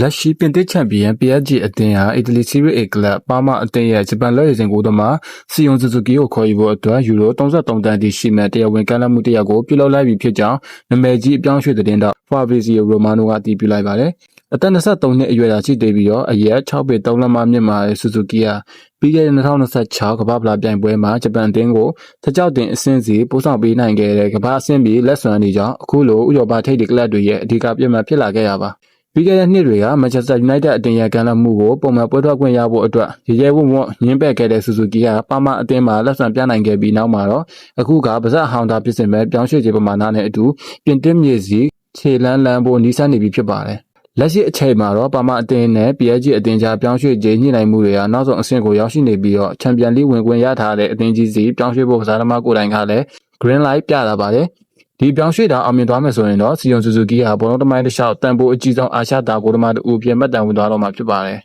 လက်ရှိပြင်သစ်ချန်ပီယံ PSG အသင်းဟာအီတလီဆီးရီး A ကလပ်ပါမာအသင်းရဲ့ဂျပန်လက်ရည်စင်ကိုသမားစီယွန်ဆူဇူကီကိုခေါ်ယူဖို့အတွက်ယူရို33တန်းထိရှိမဲ့တရားဝင်ကမ်းလှမ်းမှုတစ်ရပ်ကိုပြုလုပ်လိုက်ပြီဖြစ်ကြောင်းနာမည်ကြီးအပြောင်းရွှေ့သတင်းတော့ Fabrizio Romano ကအတည်ပြုလိုက်ပါတယ်။အသက်23နှစ်အရွယ်သာရှိသေးပြီးတော့အရက်6ပေ3လက်မမြင့်မာတဲ့ဆူဇူကီဟာပြီးခဲ့တဲ့2026ကမ္ဘာ့ဖလားပြိုင်ပွဲမှာဂျပန်အသင်းကိုတကြောက်တင်အဆင့်စီပို့ဆောင်ပေးနိုင်ခဲ့တဲ့ကမ္ဘာအဆင့်ပြီးလက်စွမ်းနေကြောင်းအခုလိုဥရောပထိပ်သီးကလပ်တွေရဲ့အဓိကပြမှတ်ဖြစ်လာခဲ့ရပါပြီးခဲ့တဲ့နှစ်တွေကမန်ချက်စတာယူနိုက်တက်အသင်းရဲ့ကမ်းလှမ်းမှုကိုပုံမှန်ပွဲထွက်ခွင့်ရဖို့အတွက်ရရဲဝံ့ဝံ့ညှင်းပယ်ခဲ့တဲ့ဆူဇူကီကပါမာအသင်းမှာလက်စွမ်းပြနိုင်ခဲ့ပြီးနောက်မှာတော့အခုကပါဇက်ဟောင်းသားဖြစ်စဉ်ပဲပြောင်းရွှေ့ခြင်းပမာဏနဲ့အတူပြင်သစ်မြေစီခြေလန်းလန်းဖို့နီးစပ်နေပြီဖြစ်ပါတယ်လက်ရှိအချိန်မှာတော့ပါမာအသင်းနဲ့ PSG အသင်းကြားပြောင်းရွှေ့ခြင်းညှိနှိုင်းမှုတွေကနောက်ဆုံးအဆင့်ကိုရောက်ရှိနေပြီးတော့ချန်ပီယံလိဝင်ခွင့်ရထားတဲ့အသင်းကြီးစီပြောင်းရွှေ့ဖို့ကစားသမားကိုယ်တိုင်ကလည်း green light ပြလာပါတယ်ဒီပြောင်းရွှေ့တာအောင်မြင်သွားမယ်ဆိုရင်တော့စီယွန်ဆူဇူကီဟာဘောလုံးသမိုင်းတစ်လျှောက်တန်ဖိုးအကြီးဆုံးအာရှသားကိုယ်သမားတူအဖြစ်မှတ်တမ်းဝင်သွားတော့မှာဖြစ်ပါတယ်